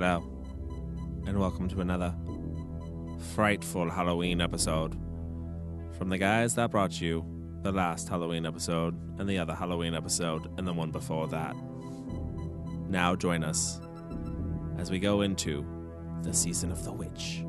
Hello, and welcome to another frightful Halloween episode from the guys that brought you the last Halloween episode and the other Halloween episode and the one before that. Now join us as we go into the season of the witch.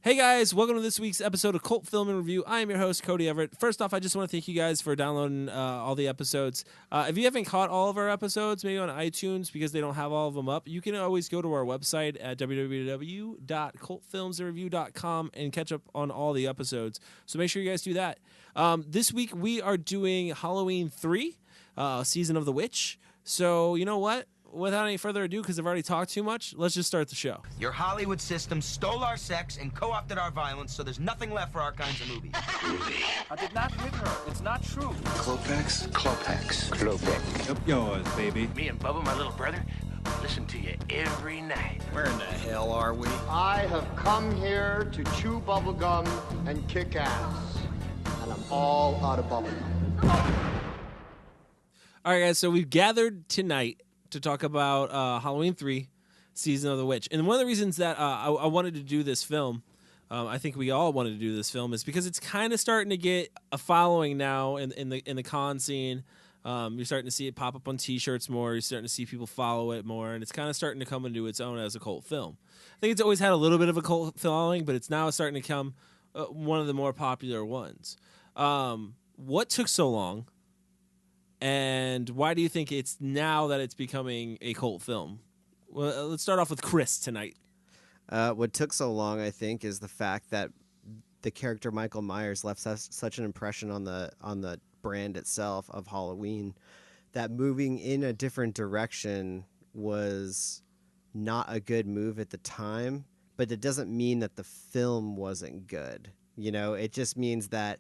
Hey guys, welcome to this week's episode of Cult Film and Review. I am your host, Cody Everett. First off, I just want to thank you guys for downloading all the episodes. If you haven't caught all of our episodes, maybe on iTunes because they don't have all of them up, you can always go to our website at www.cultfilmsandreview.com and catch up on all the episodes. So make sure you guys do that. This week we are doing Halloween 3, Season of the Witch. So you know what? Without any further ado, because I've already talked too much, let's just start the show. Your Hollywood system stole our sex and co-opted our violence, so there's nothing left for our kinds of movies. I did not hit her. It's not true. Klopex? Klopex. Klopex. Up yours, baby. Me and Bubba, my little brother, listen to you every night. Where in the hell are we? I have come here to chew bubblegum and kick ass. And I'm all out of bubblegum. All right, guys, so we've gathered tonight to talk about Halloween 3, Season of the Witch. And one of the reasons that I wanted to do this film, I think we all wanted to do this film, is because it's kind of starting to get a following now in the con scene. You're starting to see it pop up on T-shirts more. You're starting to see people follow it more, and it's kind of starting to come into its own as a cult film. I think it's always had a little bit of a cult following, but it's now starting to become one of the more popular ones. What took so long? And why do you think it's now that it's becoming a cult film? Well, let's start off with Chris tonight. What took so long, I think, is the fact that the character Michael Myers left such an impression on the brand itself of Halloween that moving in a different direction was not a good move at the time. But it doesn't mean that the film wasn't good. You know, it just means that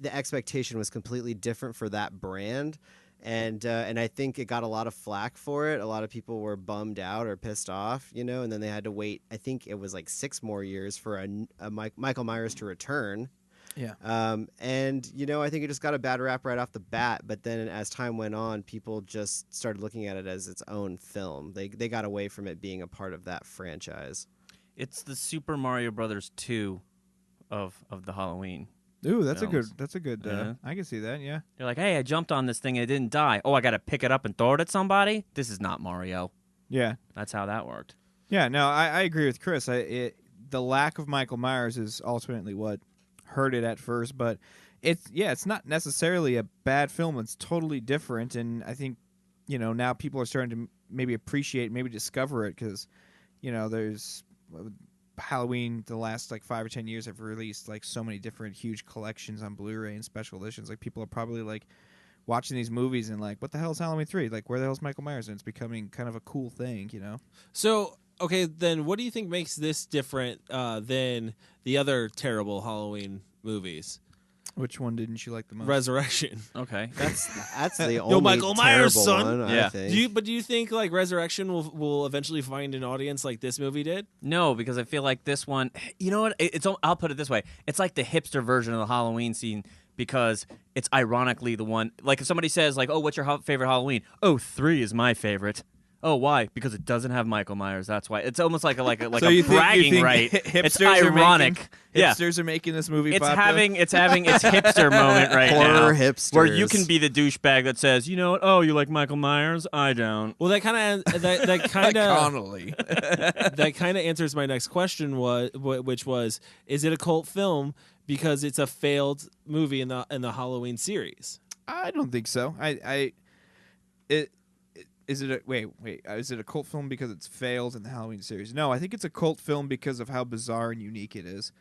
the expectation was completely different for that brand, and I think it got a lot of flack for it. A lot of people were bummed out or pissed off, you know, and then they had to wait. I think it was like 6 more years for a Michael Myers to return. Yeah. And, you know, I think it just got a bad rap right off the bat. But then as time went on, people just started looking at it as its own film. They got away from it being a part of that franchise. It's the Super Mario Brothers 2 of the Halloween. Ooh, that's films. a good. Yeah. I can see that. Yeah. They're like, hey, I jumped on this thing and it didn't die. Oh, I got to pick it up and throw it at somebody? This is not Mario. Yeah. That's how that worked. Yeah. No, I agree with Chris. The lack of Michael Myers is ultimately what hurt it at first, but it's not necessarily a bad film. It's totally different, and I think, you know, now people are starting to maybe appreciate, maybe discover it because, you know, there's Halloween the last like 5 or 10 years have released like so many different huge collections on Blu-ray and special editions. Like people are probably like watching these movies and like, what the hell is Halloween 3? Like, where the hell is Michael Myers? And it's becoming kind of a cool thing, you know? So, okay, then what do you think makes this different than the other terrible Halloween movies? Which one didn't you like the most? Resurrection. Okay. That's the only Michael Myers, terrible son. one, Yeah. I think. Do you think like Resurrection will eventually find an audience like this movie did? No, because I feel like this one, you know what? I'll put it this way. It's like the hipster version of the Halloween scene because it's ironically the one, like if somebody says like, oh, what's your favorite Halloween? Oh, 3 is my favorite. Oh, why? Because it doesn't have Michael Myers. That's why. It's almost like a So you bragging think right. Hipsters It's are ironic. Yeah. Hipsters are making this movie It's popular? having its hipster moment right now. Horror hipsters. Where you can be the douchebag that says, you know what? Oh, you like Michael Myers? I don't. Well, that kind of Connolly. that kind of answers my next question, which was, is it a cult film because it's a failed movie in the Halloween series? I don't think so. Is it a cult film because it's failed in the Halloween series? No, I think it's a cult film because of how bizarre and unique it is.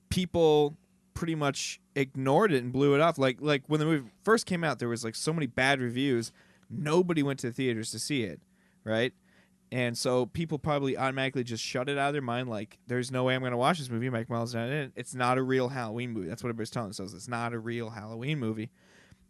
People pretty much ignored it and blew it off. Like when the movie first came out, there was like so many bad reviews. Nobody went to the theaters to see it, right? And so people probably automatically just shut it out of their mind. Like, there's no way I'm going to watch this movie. Mike Myers not in it. It's not a real Halloween movie. That's what everybody's telling themselves. It's not a real Halloween movie.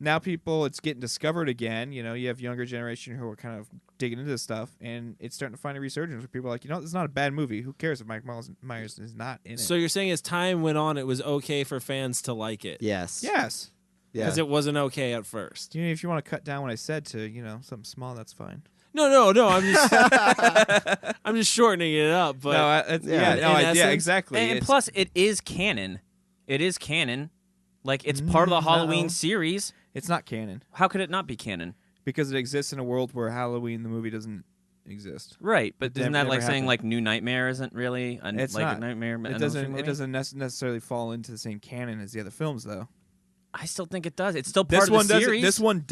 Now it's getting discovered again. You know, you have younger generation who are kind of digging into this stuff, and it's starting to find a resurgence where people are like, you know, this is not a bad movie. Who cares if Mike Myers is not in it? So you're saying as time went on, it was okay for fans to like it? Yes. Yes. Yeah. because it wasn't okay at first. If you want to cut down what I said to something small, that's fine. No. I'm just I'm just shortening it up. But exactly. And It's- plus, it is canon. It is canon. Like, it's part of the Halloween no. series. it's not canon How could it not be canon? because it exists in a world where Halloween the movie doesn't exist. Right, but It isn't that never like saying happened. like New Nightmare isn't really It's like not. a nightmare? It doesn't necessarily fall into the same canon as the other films, though. I still think it does. It's still part This of one the doesn't. series. This one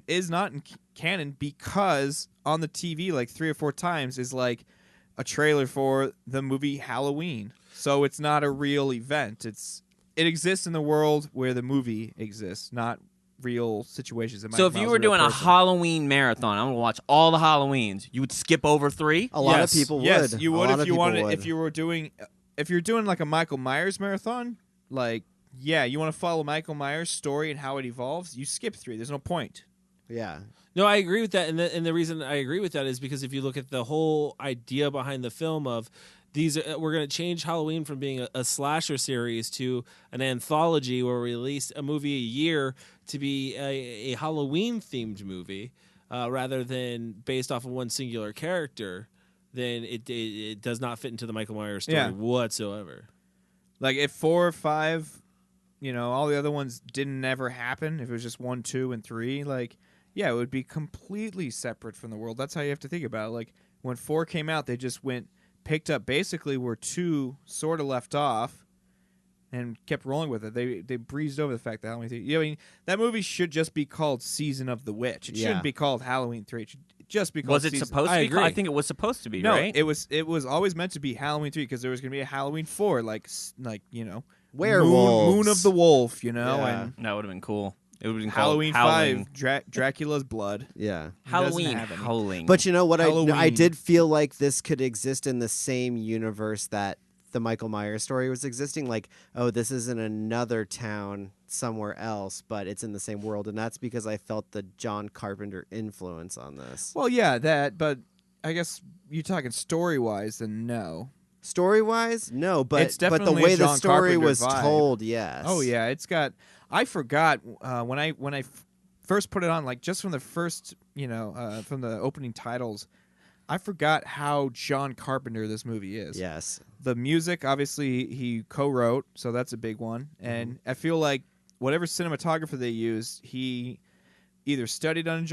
is not in canon because on the TV like 3 or 4 times is like a trailer for the movie Halloween. So it's not a real event. It exists in the world where the movie exists, not real situations. It might So if you involve were a real doing a person. Halloween marathon, I'm gonna watch all the Halloweens. You would skip over 3. A lot Yes. of people yes, would. you A would lot if of you people wanted. would. If you're doing like a Michael Myers marathon, like yeah, you want to follow Michael Myers' story and how it evolves. You skip 3. There's no point. Yeah. No, I agree with that, and the reason I agree with that is because if you look at the whole idea behind the film of these, we're going to change Halloween from being a slasher series to an anthology where we release a movie a year to be a Halloween themed movie rather than based off of one singular character. Then it does not fit into the Michael Myers story Yeah. whatsoever. Like if 4 or 5, all the other ones didn't ever happen. If it was just 1, 2, and 3, like yeah, it would be completely separate from the world. That's how you have to think about it. Like when 4 came out, they just picked up basically where 2 sort of left off, and kept rolling with it. They breezed over the fact that Halloween 3. I mean, that movie should just be called Season of the Witch. It Yeah. shouldn't be called Halloween 3. It should just be called. Was it Season- supposed I to be? agree. I think it was supposed to be. No, right? it was always meant to be Halloween 3 because there was going to be a Halloween 4, like Werewolves. Moon of the Wolf, Yeah. and That would have been cool. It would have been Halloween called Howling. 5, Dracula's Blood. Yeah. Halloween. have any. Howling. But you know what? I Halloween. did feel like this could exist in the same universe that the Michael Myers story was existing. Like, oh, this is in another town somewhere else, but it's in the same world. And that's because I felt the John Carpenter influence on this. Well, yeah, that, but I guess you're talking story-wise, then no. Story-wise, no, but It's the definitely way a the John story Carpenter was vibe. told, yes. Oh, yeah, it's got... I forgot when I first put it on, like, just from the first, from the opening titles, I forgot how John Carpenter this movie is. Yes. The music, obviously, he co-wrote, so that's a big one. And I feel like whatever cinematographer they used, he either studied under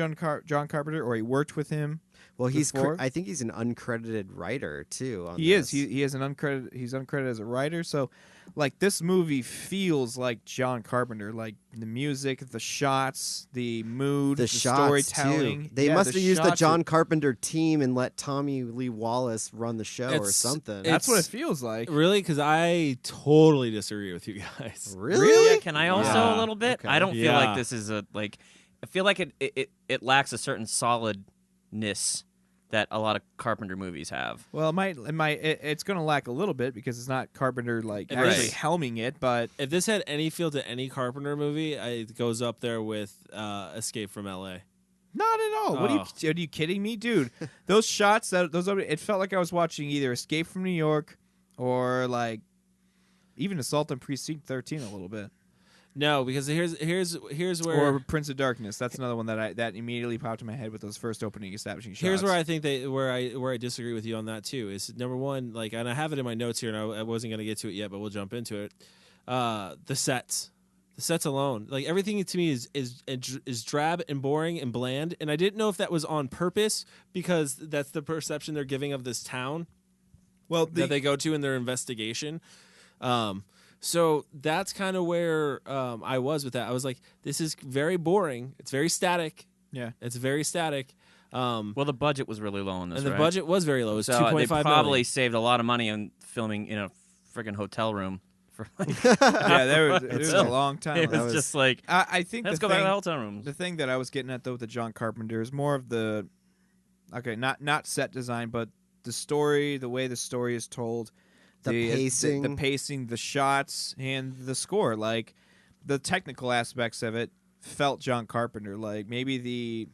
John Carpenter or he worked with him. Well, before. I think he's an uncredited writer too. On He this. is. He has an uncredited. He's uncredited as a writer. So, like, this movie feels like John Carpenter. Like the music, the shots, the mood, the shots storytelling. too. They Yeah, must have used the shots John are- Carpenter team and let Tommy Lee Wallace run the show or It's- something. That's what it It's- feels like. Really? Because I totally disagree with you guys. Really? Yeah, can I also Yeah. a little bit? Okay. I don't feel Yeah. like this is a like. I feel like it lacks a certain solidness that a lot of Carpenter movies have. Well, it's going to lack a little bit because it's not Carpenter like Right. actually helming it, but If this had any feel to any Carpenter movie, it goes up there with Escape from L.A. not at all. What are you kidding me, dude? Those shots, it felt like I was watching either Escape from New York or like even Assault on Precinct 13 a little bit. No, because here's where Or Prince of Darkness. That's another one that immediately popped in my head with those first opening establishing shots. here's where I think where I disagree with you on that too. Is number one, like, and I have it in my notes here, and I wasn't going to get to it yet, but we'll jump into it. The sets alone, like everything to me is drab and boring and bland, and I didn't know if that was on purpose because that's the perception they're giving of this town that they go to in their investigation. So that's kind of where I was with that. I was like, this is very boring. It's very static. Yeah. It's very static. Well, the budget was really low on this, And the right? budget was very low. It was So $2.5 they million. probably saved a lot of money on filming in a freaking hotel room for like. Yeah, there was a long time. It was just like, I think let's the go back to thing- the hotel rooms. The thing that I was getting at though with the John Carpenter is more of the not set design, but the story, the way the story is told, The pacing. the pacing, the shots, and the score. Like the technical aspects of it felt John Carpenter. Like maybe the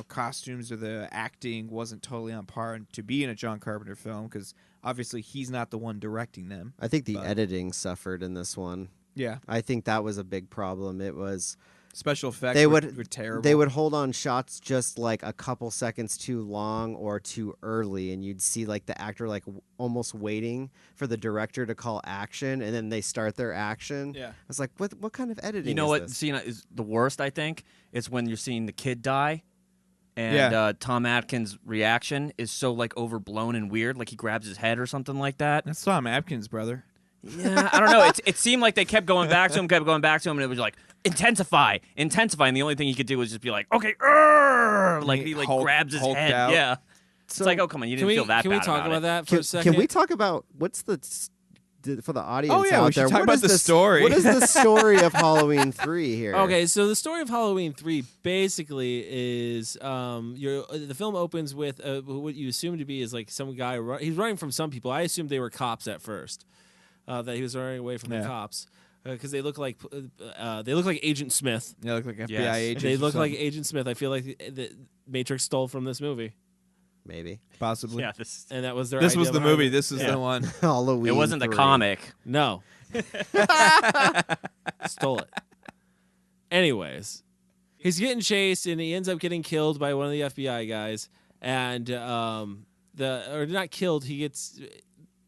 costumes or the acting wasn't totally on par to be in a John Carpenter film because obviously he's not the one directing them. I think the But- editing suffered in this one. Yeah. I think that was a big problem. It was Special effects they were would terrible. They would hold on shots just like a couple seconds too long or too early, and you'd see like the actor like almost waiting for the director to call action, and then they start their action. Yeah. It's like what kind of editing? You know is what this? scene is the worst? I think it's when you're seeing the kid die, and Yeah. Tom Atkins' reaction is so like overblown and weird, like he grabs his head or something like that. That's Tom Atkins, brother. Yeah, I don't know. It seemed like they kept going back to him, and it was like intensify, and the only thing he could do was just be like, okay, like he like grabs his hulked head. out. Yeah, So- it's like, oh come on, you didn't feel that Can bad we talk about about it. that for a second? Can we talk about what's for the audience Oh, yeah, out we should there? talk what about is the this- story. What is the story of Halloween 3 here? Okay, so the story of Halloween 3 basically is the film opens with what you assume to be is like some guy. He's running from some people. I assumed they were cops at first, that he was running away from the cops because they look like Agent Smith. They look like FBI Yes. agents. They or look like something. Agent Smith. I feel like the Matrix stole from this movie, Maybe Possibly. Yeah, this and that was their. This was idea the behind movie. it. This is the one. Halloween. it wasn't the 3. comic. No. Stole it. Anyways, he's getting chased and he ends up getting killed by one of the FBI guys. And or not killed, he gets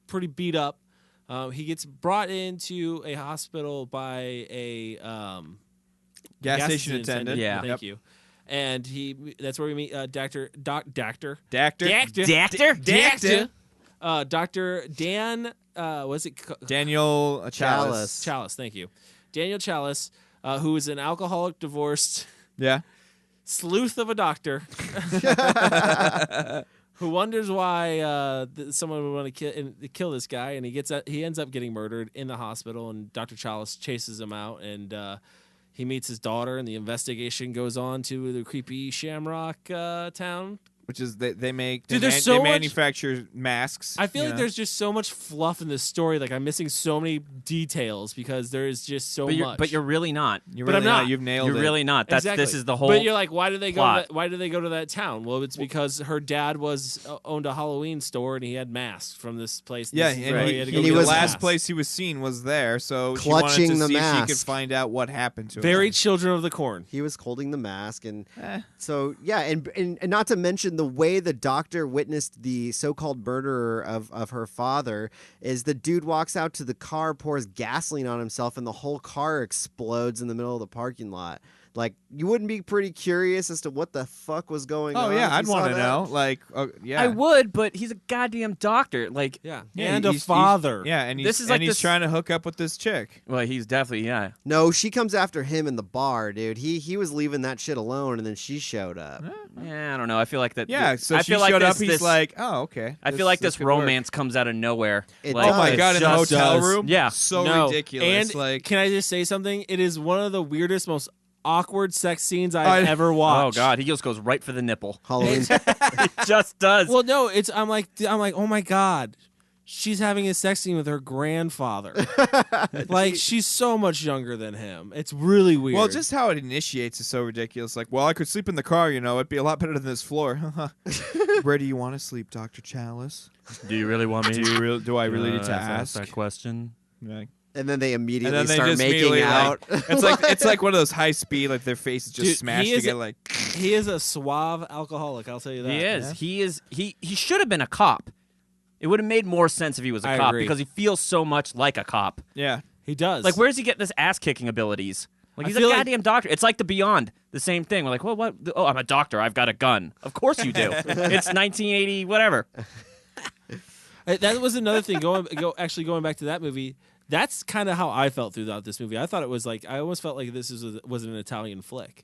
pretty beat up. He gets brought into a hospital by a Gas station attendant. Yeah. Thank you. And that's where we meet Dr. Dactor. Dr. Dan, was it Daniel Chalice. Chalice? Thank you, Daniel Chalice, who is an alcoholic, divorced Yeah. sleuth of a doctor, who wonders why someone would want to kill this guy, and he ends up getting murdered in the hospital, and Dr. Chalice chases him out, and he meets his daughter, and the investigation goes on to the creepy Shamrock town. Which is they make Dude, they, there's so they much- manufacture masks. I feel you like know? there's just so much fluff in this story. Like I'm missing so many details because there is just so much. But you're really not. You're but really I'm not. You've nailed You're it. really not. That's Exactly. This is the whole. But you're like, why did they plot. why did they go to that town? Well, it's because her dad owned a Halloween store and he had masks from this place. Yeah, This is and where he, had to he- go he get the was- his last mask. place he was seen was there, so Clutching she wanted to the see if she could mask. find out what happened to him. Very Children of the Corn. He was holding the mask, and so yeah, and not to mention the way the doctor witnessed the so-called murderer of her father is the dude walks out to the car, pours gasoline on himself, and the whole car explodes in the middle of the parking lot. Like, you wouldn't be pretty curious as to what the fuck was going on? Oh yeah, if you I'd saw want to that? know. Like, yeah, I would, but he's a goddamn doctor. Like, Yeah, Yeah, and a he's- father. Yeah, and he's, This is like and he's this- trying to hook up with this chick. well, he's definitely No, she comes after him in the bar, dude. He was leaving that shit alone, and then she showed up. Yeah, I don't know. I feel like that. Yeah, so I she feel like showed up. this- He's like, oh, okay. I feel like this could work. romance comes out of nowhere. It Like, Oh my does. god, in the just hotel does. room. Yeah. so No. ridiculous. And like, can I just say something? It is one of the weirdest, most awkward sex scenes I've ever watched. Oh god, he just goes right for the nipple. Halloween. He just does. Well, no, I'm like, oh my god, she's having a sex scene with her grandfather. Like she's so much younger than him. It's really weird. well, just how it initiates is so ridiculous. Like, well, I could sleep in the car. You know, it'd be a lot better than this floor. Where do you want to sleep, Dr. Chalice? do you really want me? Do I really need to ask? that question? Like, And then they immediately and then they start just making immediately, out. it's like one of those high speed, like their faces just Dude, smashed he is together. Like, he is a suave alcoholic. I'll tell you that. He is. He is. He should have been a cop. It would have made more sense if he was a I cop agree. because he feels so much like a cop. yeah. He does. Like, where does he get this ass kicking abilities? Like, I he's a feel like- goddamn doctor. It's like the Beyond, the same thing. We're like, well, what? Oh, I'm a doctor. I've got a gun. Of course you do. It's 1980, whatever. That was another thing. Going back to that movie. That's kind of how I felt throughout this movie. I thought it was like I almost felt like this was an Italian flick,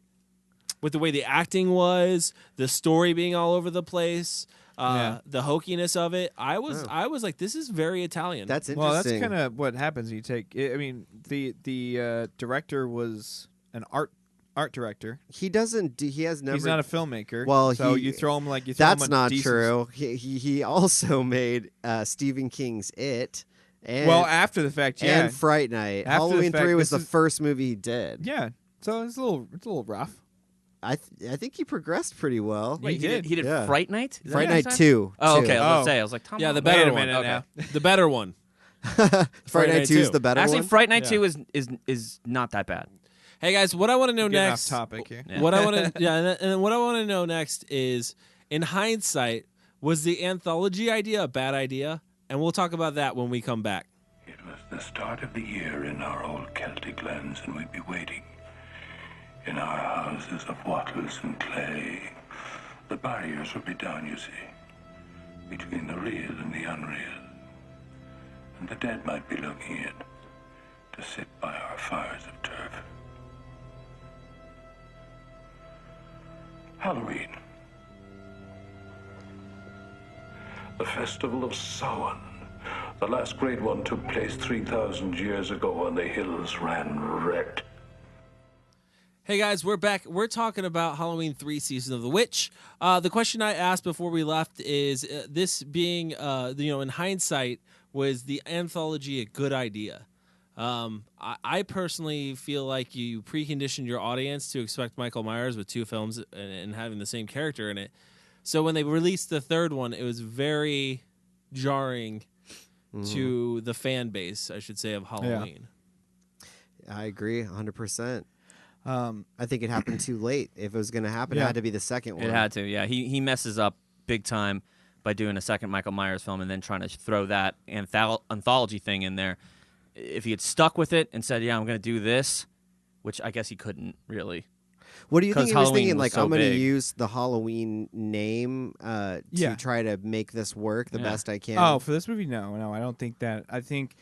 with the way the acting was, the story being all over the place, the hokiness of it. I was like, this is very Italian. That's Well, that's interesting. kind of what happens. You take. I mean, the director was an art director. He doesn't. He has never. He's not a filmmaker. Well, so he- you throw him like you. Throw That's him a not decent- true. He also made Stephen King's It. And, Well, after the fact, yeah, and Fright Night. After the Halloween fact, 3 was the this is- first movie he did. yeah. So it's a little rough. I think he progressed pretty well. Wait, he did. He did Yeah. Fright Night. Is that Fright what Night you said? 2. Oh, Two. okay. I was Oh. gonna say. I was like, Tom. yeah, the Holland. better Wait a one. minute Okay. now. The better one. Fright Night 2 is 2. the better Actually, one. Fright Night Yeah. 2 is not that bad. Hey guys, what I want to know Getting next. off topic here. What I want to and then what I want to know next is, in hindsight, was the anthology idea a bad idea? And we'll talk about that when we come back. It was the start of the year in our old Celtic lands, and we'd be waiting in our houses of wattles and clay. The barriers would be down, you see, between the real and the unreal. And the dead might be looking in to sit by our fires of turf. Halloween. The festival of Samhain. The last great one took place 3,000 years ago when the hills ran red. Hey guys, we're back. We're talking about Halloween 3 Season of the Witch. The question I asked before we left is, this being, in hindsight, was the anthology a good idea? I personally feel like you preconditioned your audience to expect Michael Myers with 2 films and having the same character in it. So when they released the third one, it was very jarring to the fan base, I should say, of Halloween. I agree 100%. I think it happened too late. If it was going to happen, it had to be the second one. It had to, yeah. He messes up big time by doing a second Michael Myers film and then trying to throw that anthology thing in there. If he had stuck with it and said, yeah, I'm going to do this, which I guess he couldn't really. What do you think he was Halloween thinking? was Like, so I'm going to big. use the Halloween name to try to make this work the best I can. Oh, for this movie, no, I don't think that. I think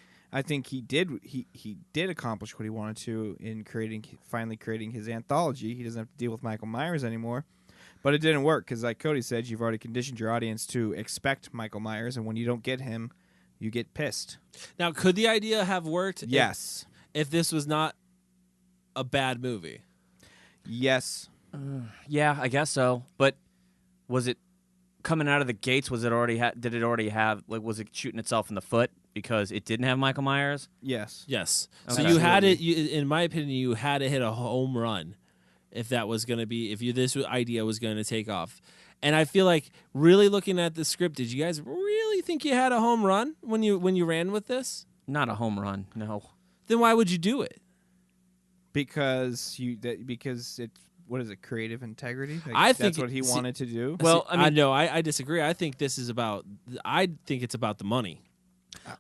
he did. He did accomplish what he wanted to in finally creating his anthology. He doesn't have to deal with Michael Myers anymore. But it didn't work because, like Cody said, you've already conditioned your audience to expect Michael Myers, and when you don't get him, you get pissed. Now, could the idea have worked? Yes. If this was not a bad movie. Yes. Yeah, I guess so. But was it coming out of the gates? Was it already? Did it already have? Like, was it shooting itself in the foot because it didn't have Michael Myers? Yes. Yes. Okay. So you had it. In my opinion, you had to hit a home run if that was going to be this idea was going to take off. And I feel like, really looking at the script, did you guys really think you had a home run when you ran with this? Not a home run, no. Then why would you do it? Because it's what is it? Creative integrity. Like, I think that's what he wanted to do. Well, I mean, no, I disagree. I think this is about. I think it's about the money.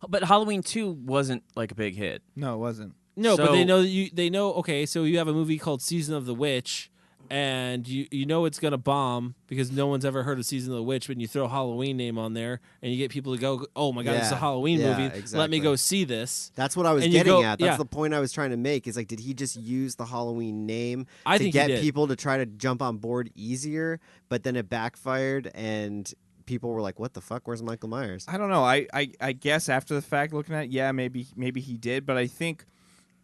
But Halloween 2 wasn't like a big hit. No, it wasn't. No, but So- they know you. They know. Okay, so you have a movie called Season of the Witch, and you know it's gonna bomb because no one's ever heard of Season of the Witch. But you throw a Halloween name on there, and you get people to go, "Oh my god, this is a Halloween movie. Let me exactly. go see this." That's what I was And you getting go- at. That's yeah. the point I was trying to make. Is like, did he just use the Halloween name I to think he get did. people to try to jump on board easier? But then it backfired, and people were like, "What the fuck? Where's Michael Myers?" I don't know. I guess after the fact, looking at it, yeah, maybe he did, but I think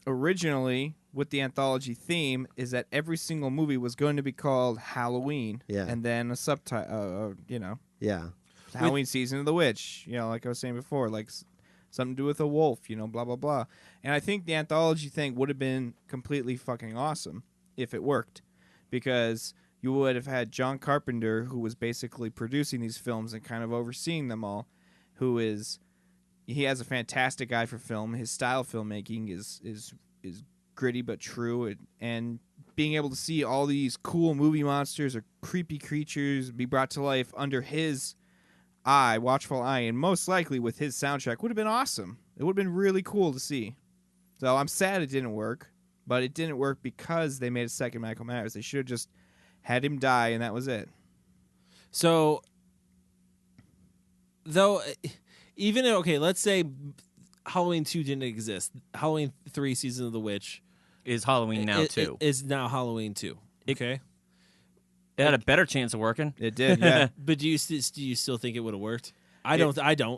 originally with the anthology theme is that every single movie was going to be called Halloween, Yeah. and then a subtitle, Yeah. Halloween Season of the Witch, like I was saying before, like something to do with a wolf, blah blah blah. And I think the anthology thing would have been completely fucking awesome if it worked, because you would have had John Carpenter, who was basically producing these films and kind of overseeing them all, he has a fantastic eye for film. His style of filmmaking is gritty but true, and being able to see all these cool movie monsters or creepy creatures be brought to life under his watchful eye, and most likely with his soundtrack, would have been awesome. It would have been really cool to see. So I'm sad it didn't work, but it didn't work because they made a second Michael Myers. They should have just had him die, and that was it. So, though, even let's say Halloween 2 didn't exist. Halloween 3 Season of the Witch Is Halloween now, too. Is now Halloween 2. Okay. It had a better chance of working. It did, yeah. But do you still think it would have worked? I don't.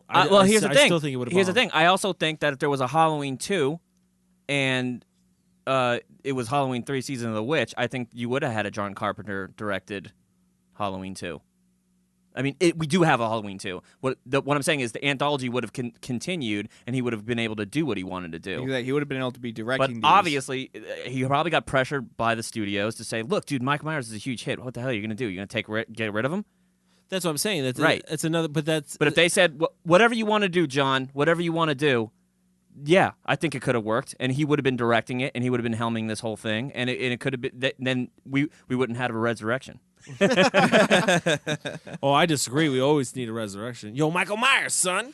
Well, here's the thing. I still think it would have. Here's the thing. I also think that if there was a Halloween 2 and it was Halloween 3 Season of the Witch, I think you would have had a John Carpenter directed Halloween 2. I mean, we do have a Halloween 2. What I'm saying is the anthology would have continued, and he would have been able to do what he wanted to do. He would have been able to be But directing these. obviously, he probably got pressured by the studios to say, "Look, dude, Michael Myers is a huge hit. What the hell are you going to do? You're going to get rid of him?" That's what I'm saying. That's right. It's another. But that's. But if they said, "Whatever you want to do, John, whatever you want to do," Yeah, I think it could have worked, and he would have been directing it, and he would have been helming this whole thing, and it could have been. Then we wouldn't have a resurrection. Oh, I disagree. We always need a resurrection. Yo, Michael Myers, son.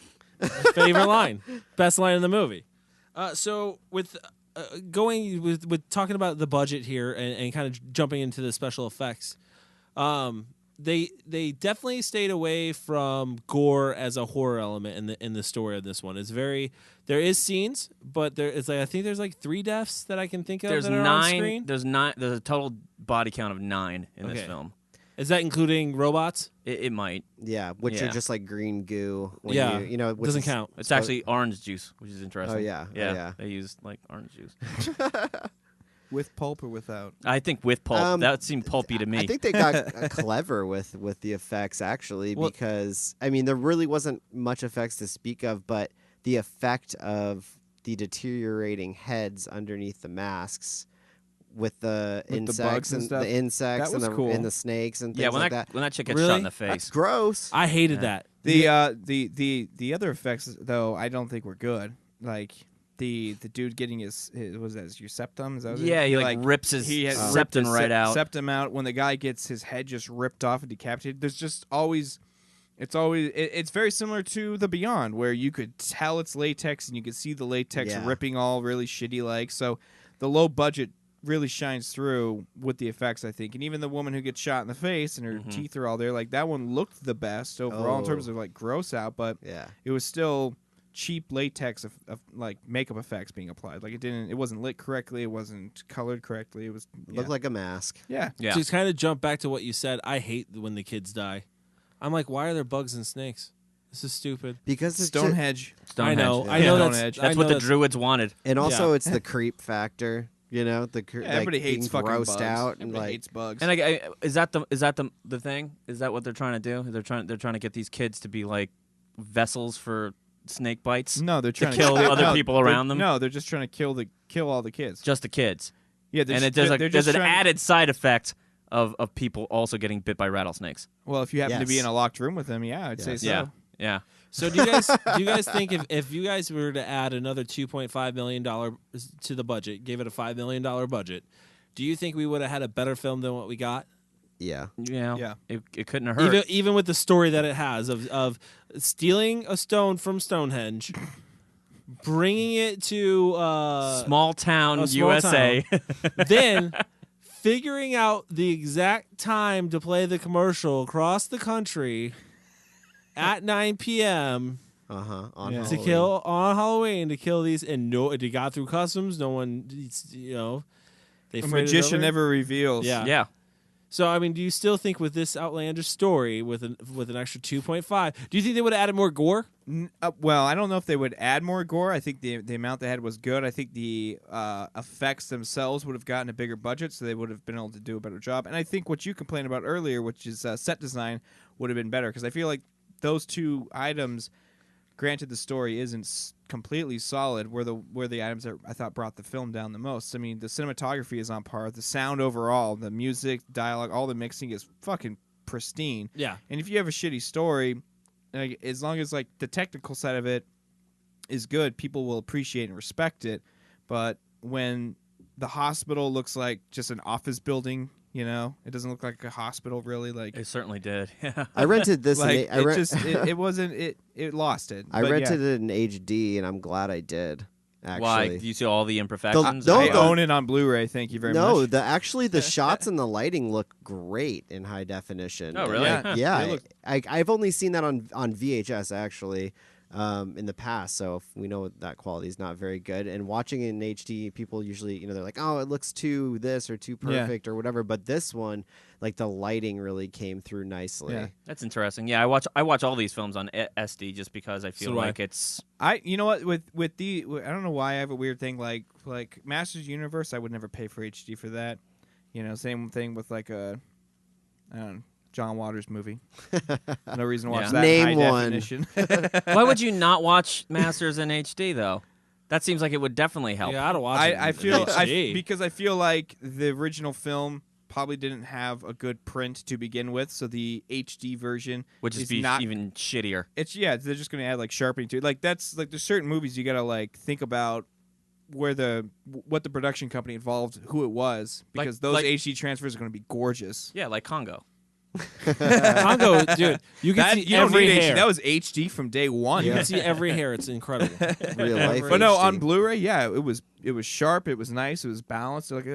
Favorite line, best line in the movie. So with going with talking about the budget here and kind of jumping into the special effects, they definitely stayed away from gore as a horror element in the story of this one. It's there is scenes, but it's like I think there's like 3 deaths that I can think of. There's that are 9. on screen. There's a total body count of 9 in this film. Is that including robots? It might. Yeah, which Yeah. are just like green goo. When Yeah, you know, which doesn't is- count. It's actually orange juice, which is interesting. Oh, yeah. Oh, yeah. yeah. They use like orange juice. With pulp or without? I think with pulp. That seemed pulpy to me. I think they got clever with the effects actually, because I mean there really wasn't much effects to speak of, but the effect of the deteriorating heads underneath the masks with the With the insects bugs and and stuff. the insects That was and the cool. and the snakes and things yeah, when like that that. when that chick gets Really? shot in the That's face. gross. I hated that. The other effects though I don't think were good. Like the dude getting his was that your septum? Is that what it is? Yeah, he like rips his had ripped septum his right out. Septum out. When the guy gets his head just ripped off and decapitated, there's just always. It's very similar to The Beyond, where you could tell it's latex and you could see the latex Yeah. ripping all really shitty like. So the low budget really shines through with the effects, I think. And even the woman who gets shot in the face and her teeth are all there, like that one looked the best overall in terms of like gross out, but Yeah. it was still cheap latex of like makeup effects being applied. Like it wasn't lit correctly, it wasn't colored correctly. It was Looked like a mask. yeah. Yeah. To kind of jump back to what you said, I hate when the kids die. I'm like, why are there bugs and snakes? This is stupid. Because it's Stonehenge. I know. Stonehenge. I know Stonehenge. That's I what know the druids wanted. and also Yeah. it's the creep factor. You know, like Everybody hates being fucking grossed bugs. out and Everybody like hates bugs. And is that the thing? Is that what they're trying to do? They're trying to get these kids to be like vessels for snake bites. no, they're trying to kill other no, people they're- around them? No, they're just trying to kill all the kids. Just the kids. Yeah, And there's there's an added side effect of people also getting bit by rattlesnakes. Well, if you happen to be Yes. in a locked room with them, yeah, I'd say so. Yeah. Yeah. So do you guys think if you guys were to add another $2.5 million to the budget, gave it a $5 million budget, do you think we would have had a better film than what we got? yeah. Yeah. It couldn't have hurt. Even with the story that it has of stealing a stone from Stonehenge, bringing it to small town a small USA. then figuring out the exact time to play the commercial across the country at 9 p.m. On to Halloween. kill on Halloween to kill these, and they got through customs. No one, they A freighted magician over. never reveals. Yeah. yeah. So I mean, do you still think with this outlandish story with an extra 2.5, do you think they would have added more gore? Well, I don't know if they would add more gore. I think the amount they had was good. I think the effects themselves would have gotten a bigger budget, so they would have been able to do a better job. And I think what you complained about earlier, which is set design, would have been better because I feel like those two items, granted the story isn't completely solid, were the items that I thought brought the film down the most. I mean, the cinematography is on par, the sound overall, the music, dialogue, all the mixing is fucking pristine. Yeah. And if you have a shitty story, like, as long as like the technical side of it is good, people will appreciate and respect it. But when the hospital looks like just an office building, it doesn't look like a hospital really. Like It certainly did. Yeah. I rented this. like in, it wasn't it lost it. I But rented yeah. it in HD, and I'm glad I did. Actually, Why? Do you see all the imperfections? no, I the- own it on Blu-ray. Thank you very no, much. the shots and the lighting look great in high definition. Oh, really? Like, Huh. yeah, They look- I've only seen that on VHS actually. In the past, so if we know that quality is not very good. And watching it in HD, people usually, they're like, "Oh, it looks too this or too Yeah. perfect or whatever." But this one, like the lighting really came through nicely. Yeah. That's interesting. Yeah, I watch all these films on SD just because I feel So do I. like it's You know what, with I don't know why I have a weird thing like Masters Universe. I would never pay for HD for that. Same thing with like I don't know, John Waters movie. No reason to watch Yeah. that Name high one. definition. Why would you not watch Masters in HD though? That seems like it would definitely help. Yeah, I'd watch it. I in feel HD. because I feel like the original film probably didn't have a good print to begin with, so the HD version Which is is not even shittier. It's they're just gonna add like sharpening to it. Like that's like there's certain movies you gotta like think about what the production company involved, who it was, because those HD transfers are gonna be gorgeous. Yeah, like Congo. Congo, dude, you can see you don't every need hair. HD. That was HD from day one. You can see every hair. It's incredible. Real life. But no, HD. on Blu-ray, yeah, it was sharp. It was nice. It was balanced. Like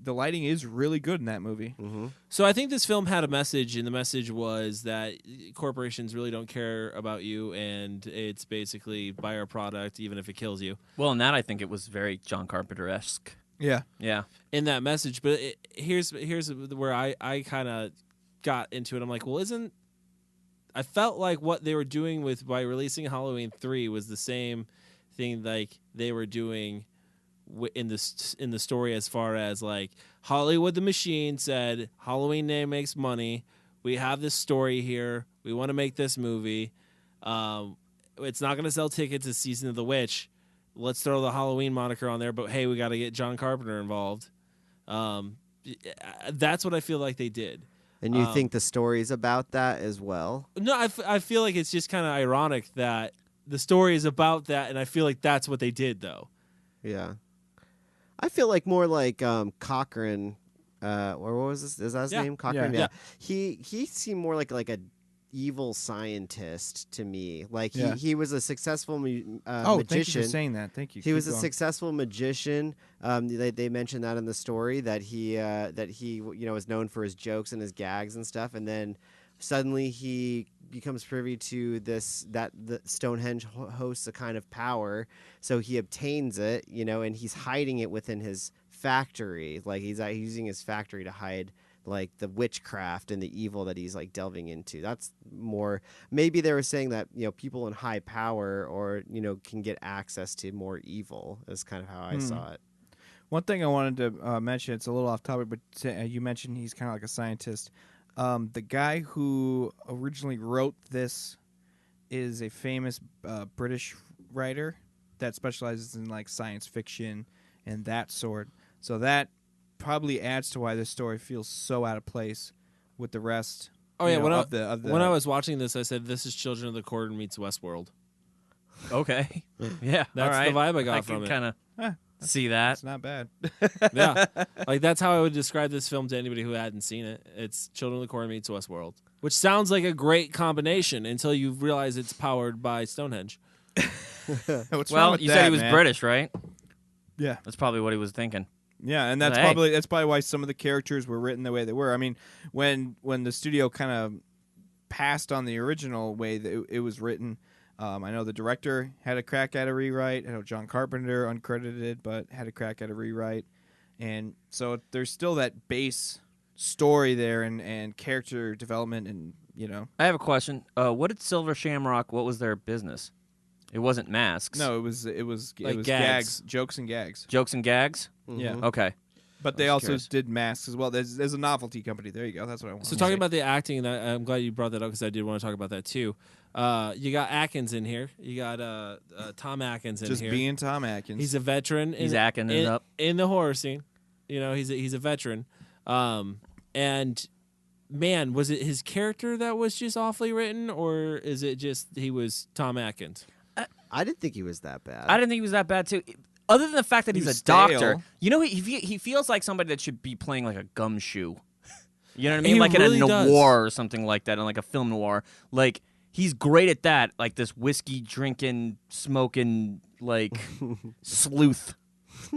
the lighting is really good in that movie. Mm-hmm. So I think this film had a message, and the message was that corporations really don't care about you, and it's basically buy our product even if it kills you. Well, in that I think it was very John Carpenter-esque. Yeah. Yeah. In that message, but here's where I kind of got into it. I'm like, well, I felt like what they were doing by releasing Halloween 3 was the same thing like they were doing in the story, as far as like Hollywood the Machine said Halloween name makes money. We have this story here. We want to make this movie. It's not going to sell tickets to Season of the Witch. Let's throw the Halloween moniker on there, but hey, we got to get John Carpenter involved. That's what I feel like they did. And you think the story's about that as well? No, I feel like it's just kind of ironic that the story is about that, and I feel like that's what they did, though. Yeah. I feel like more like Cochran, or what was this? Is that his name? Cochran? Yeah. He seemed more like a evil scientist to me. Like he was a successful magician. Thank you for saying that. Thank you. He was a successful magician. They mentioned that in the story that he was known for his jokes and his gags and stuff, and then suddenly he becomes privy to that the Stonehenge hosts a kind of power, so he obtains it, and he's hiding it within his factory. Like he's using his factory to hide like the witchcraft and the evil that he's like delving into. That's more, maybe they were saying that people in high power or can get access to more evil is kind of how I saw it. One thing I wanted to mention, it's a little off topic, but you mentioned he's kind of like a scientist. The guy who originally wrote this is a famous British writer that specializes in like science fiction and that sort. So that probably adds to why this story feels so out of place with the rest. Oh yeah, when when I was watching this, I said this is Children of the Corn meets Westworld. Okay. Yeah. That's all right. the vibe I got I from can it. kind of see that. It's not bad. Yeah, like that's how I would describe this film to anybody who hadn't seen it. It's Children of the Corn meets Westworld, which sounds like a great combination until you realize it's powered by Stonehenge. What's wrong Well, with you that, said he was man? British, right? Yeah. That's probably what he was thinking. Yeah, and that's Hey. probably why some of the characters were written the way they were. I mean, when the studio kind of passed on the original way that it was written, I know the director had a crack at a rewrite. I know John Carpenter, uncredited, but had a crack at a rewrite. And so there's still that base story there and character development and, I have a question. What did Silver Shamrock, what was their business? It wasn't masks. No, it was Like gags, jokes and gags. Jokes and gags? Yeah. Okay. But they I was also curious. did masks as well. There's a novelty company. There you go. That's what I want. So talking about the acting, I'm glad you brought that up because I did want to talk about that too. You got Atkins in here. You got Tom Atkins in just here. being Tom Atkins. He's a veteran. He's acting it up. in the horror scene. He's a veteran. And man, was it his character that was just awfully written, or is it just he was Tom Atkins? I didn't think he was that bad. I didn't think he was that bad, too. Other than the fact that He he's was a doctor. stale. He feels like somebody that should be playing like a gumshoe. You know what I mean? He Like really in a does. noir or something like that, in like a film noir. Like, he's great at that. Like this whiskey drinking, smoking, like, sleuth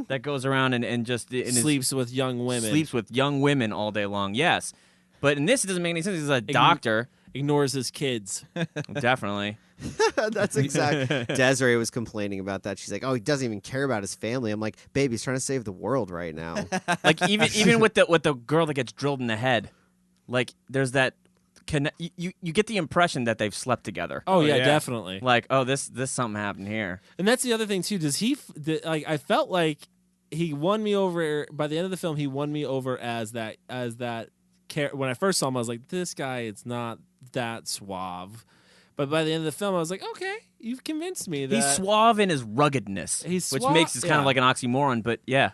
that goes around and just Sleeps with young women. sleeps with young women all day long. Yes. But in this, it doesn't make any sense. He's a doctor. Ignores his kids. Definitely. That's exact. Desiree was complaining about that. She's like, "Oh, he doesn't even care about his family." I'm like, "Babe, he's trying to save the world right now." Like even with the girl that gets drilled in the head, like there's that you get the impression that they've slept together. Oh yeah, definitely. Like, oh, this something happened here. And that's the other thing too. I felt like he won me over by the end of the film. He won me over as that when I first saw him, I was like, this guy is not that suave. But by the end of the film, I was like, okay, you've convinced me that He's suave in his ruggedness, He's which makes it kind of like an oxymoron. But yeah,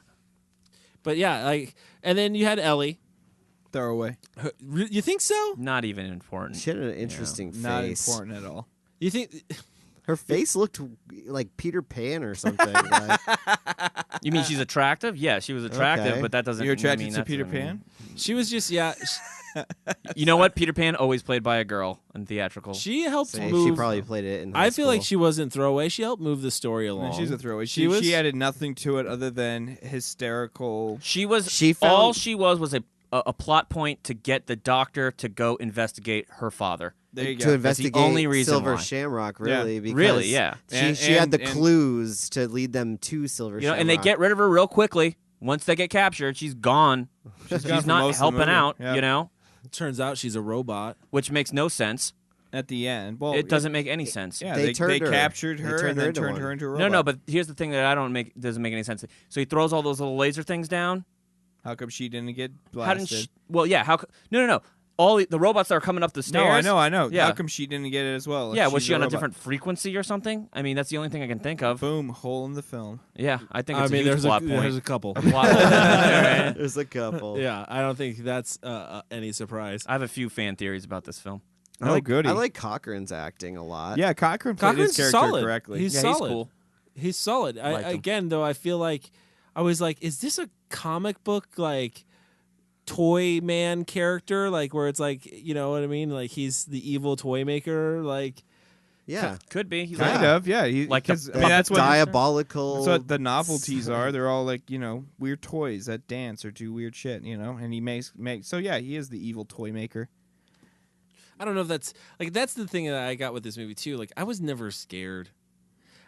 But yeah, and then you had Ellie, Throwaway. You think so? Not even important. She had an interesting Not face. important at all. You think? Her face looked like Peter Pan or something. Like, You mean she's attractive? Yeah, she was attractive, Okay. but that doesn't. You're attracted mean to that's Peter what I mean. Pan? She was just You know what? Peter Pan always played by a girl in theatrical. She helped say move. she probably played it in high I feel like school. she wasn't throwaway. She helped move the story along. No, she's a throwaway. She was. She added nothing to it other than hysterical. She was. She found- all she was a plot point to get the doctor to go investigate her father. There you to go. investigate only reason Silver why. Shamrock, Yeah. really. Because Really, yeah. She had the And- clues to lead them to Silver You know, Shamrock. and they get rid of her real quickly. Once they get captured, she's gone. She's gone for not most of the helping movie. out. Yeah. You know, Turns out she's a robot. which makes no sense. At the end. Well, It doesn't make any sense. Yeah, They they turned her. captured They her turned and her then into turned one. her into a No, robot. no, but here's the thing that doesn't make any sense. So he throws all those little laser things down. How come she didn't get How blasted? didn't? Well, yeah. No. All the robots that are coming up the stairs. No, I know. Yeah. How come she didn't get it as well? Yeah, If was she's she on a robot? different frequency or something? I mean, that's the only thing I can think of. Boom, hole in the film. Yeah, I think I it's mean, a huge there's plot point. there's a couple. Plot- Alright. There's a couple. Yeah, I don't think that's any surprise. I have a few fan theories about this film. Oh, goody. I like Cochran's acting a lot. Yeah, Cochran played Cochran's his character solid. correctly. He's Yeah, solid. he's cool. He's solid. Liked him. Again, though, I feel like I was like, is this a comic book like toy man character? Like where it's like, you know what I mean? Like he's the evil toy maker. Like Yeah. Could be. He's Kind like, of, yeah. Like the 'cause, I mean, that's what Diabolical. That's what the novelties are. They're all like, weird toys that dance or do weird shit, And he makes so yeah, he is the evil toy maker. I don't know if that's the thing that I got with this movie too. Like I was never scared,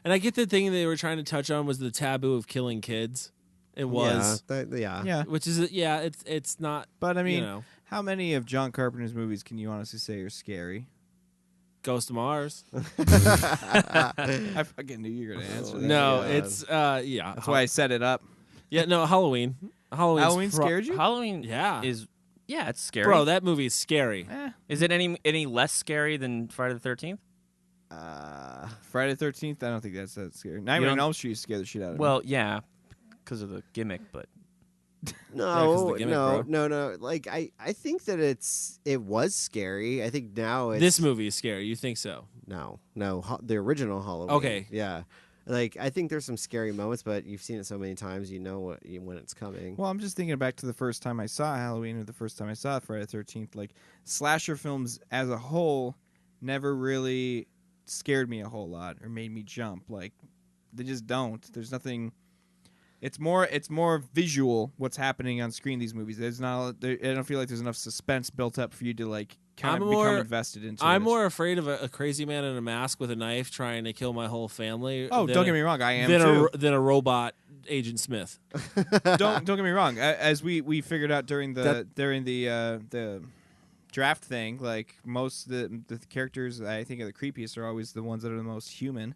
and I get the thing they were trying to touch on was the taboo of killing kids. It was, Yeah. Yeah. which is it's not. But I mean, you know, how many of John Carpenter's movies can you honestly say are scary? Ghost of Mars. I fucking knew you were gonna answer that. No, God. it's yeah. That's why I set it up. Yeah, no, Halloween. Halloween scared you? Halloween. Yeah. Yeah, it's scary. Bro, that movie is scary. Is it any less scary than Friday the 13th? Friday the 13th. I don't think that's that scary. Nightmare on don't- Elm Street scared the shit out of me. Well, yeah, because of the gimmick, but 'cause No, of the gimmick, no. Like I think that it was scary. I think now it's This movie is scary. You think so? No, the original Halloween. Okay. Yeah. Like I think there's some scary moments, but you've seen it so many times, you know when it's coming. Well, I'm just thinking back to the first time I saw Halloween or the first time I saw Friday the 13th. Like, slasher films as a whole never really scared me a whole lot or made me jump. Like, they just don't. There's nothing. It's more visual what's happening on screen. These movies. I don't feel like there's enough suspense built up for you to like kind of become invested into. I'm it. more afraid of a crazy man in a mask with a knife trying to kill my whole family. Oh, than don't get me wrong. I am than too. than a robot Agent Smith. don't get me wrong. As we figured out during the draft thing, like most of the characters I think are the creepiest are always the ones that are the most human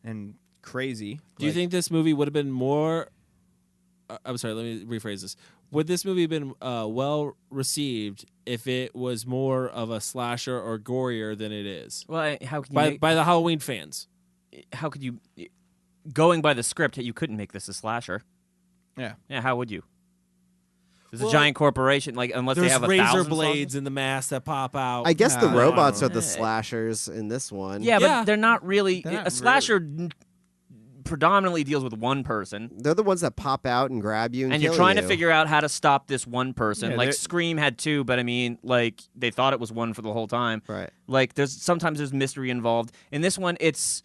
and crazy. Do you Like, think this movie would have been more? I'm sorry. Let me rephrase this. Would this movie have been well received if it was more of a slasher or gorier than it is well, how can you by the Halloween fans? how could you going by the script? You couldn't make this a slasher. Yeah. Yeah, how would you? There's Well, a giant corporation, like unless they There's have razor 1,000 blades in the mask that pop out. I guess the Nah, robots I are don't the know. slashers in this one. Yeah, Yeah. but they're not really. They're not A slasher predominantly deals with one person, They're the ones that pop out and grab you and you're kill trying you. to figure out how to stop this one person. Yeah, Like they're- Scream had two, but I mean, like they thought it was one for the whole time. Right. Like sometimes there's mystery involved. In this one, it's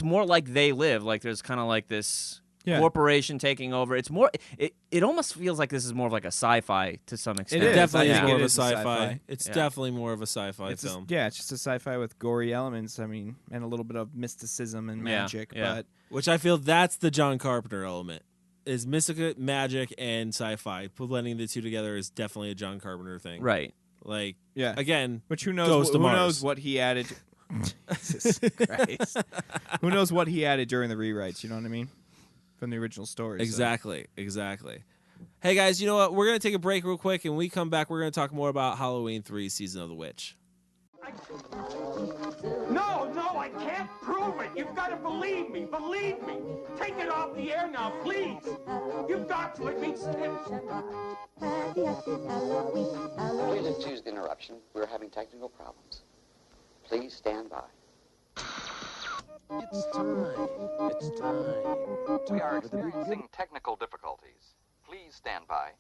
more like They Live. Like there's kind of like this Yeah. corporation taking over. It's more. It almost feels like this is more of like a sci-fi to some extent. It is. definitely I is think more it of a is a sci-fi. sci-fi. It's Yeah. definitely more of a sci-fi It's film. it's just a sci-fi with gory elements. I mean, and a little bit of mysticism and Yeah, magic. yeah. But Which I feel that's the John Carpenter element. Is mystic magic and sci-fi. Blending the two together is definitely a John Carpenter thing. Right. Like yeah, again, But who knows? Ghost Who of Mars. knows what he added? Jesus Christ! Who knows what he added during the rewrites? You know what I mean? From the original story. so. Exactly. Hey guys, you know what? We're gonna take a break real quick, and when we come back, we're gonna talk more about Halloween 3: Season of the Witch. No, I can't prove it. You've got to believe me. Believe me. Take it off the air now, please. You've got to. It makes sense. Please excuse the interruption. We're having technical problems. Please stand by. It's time. It's time. We are experiencing technical difficulties. Please stand by.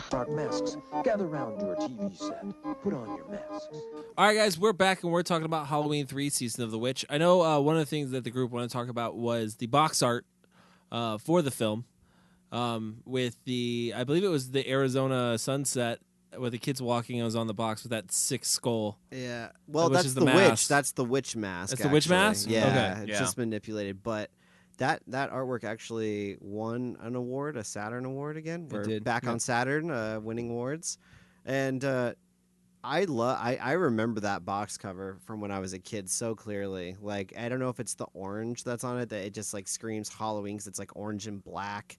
Dark masks, gather round your TV set. Put on your masks. All right, guys, we're back and we're talking about Halloween 3 Season of the Witch. I know one of the things that the group wanted to talk about was the box art for the film with I believe it was the Arizona sunset with the kids walking. It was on the box with that sick skull. Yeah. Well, which that's is the witch. mask. That's the witch mask. That's the witch actually. mask? Yeah. Okay. It's Yeah. just manipulated. But that artwork actually won an award, a Saturn Award again. We're did. back on Saturn, winning awards. And I remember that box cover from when I was a kid so clearly. Like, I don't know if it's the orange that's on it that it just like screams Halloween because it's like orange and black.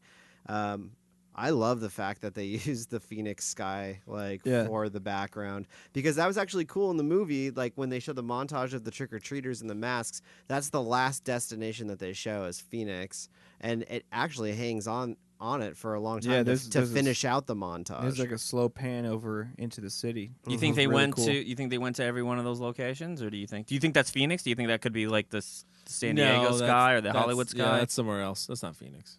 I love the fact that they used the Phoenix sky for the background, because that was actually cool in the movie. Like when they show the montage of the trick-or-treaters and the masks, that's the last destination that they show is Phoenix, and it actually hangs on it for a long time to finish out the montage. There's like a slow pan over into the city. You think they Really went cool. to? You think they went to every one of those locations, or do you think that's Phoenix? Do you think that could be like the San Diego sky or the Hollywood sky? Yeah, that's somewhere else. That's not Phoenix.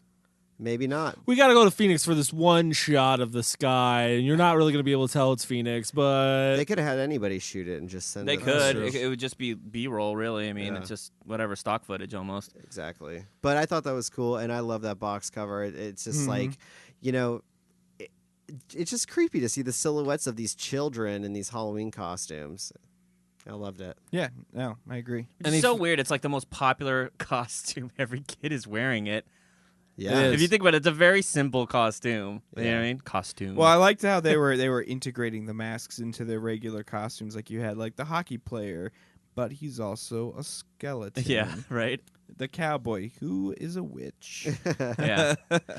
Maybe not. We got to go to Phoenix for this one shot of the sky, and you're not really going to be able to tell it's Phoenix, but They could have had anybody shoot it and just send They it. could. It would just be B-roll, really. I mean, Yeah. it's just whatever stock footage almost. Exactly. But I thought that was cool, and I love that box cover. It's just like, it's just creepy to see the silhouettes of these children in these Halloween costumes. I loved it. Yeah, no, I agree. It's so weird. It's like the most popular costume. Every kid is wearing it. Yeah. If you think about it, it's a very simple costume. You know what I mean? Costume. Well, I liked how they were integrating the masks into their regular costumes. Like you had like the hockey player, but he's also a skeleton. Yeah, right. The cowboy who is a witch. Yeah.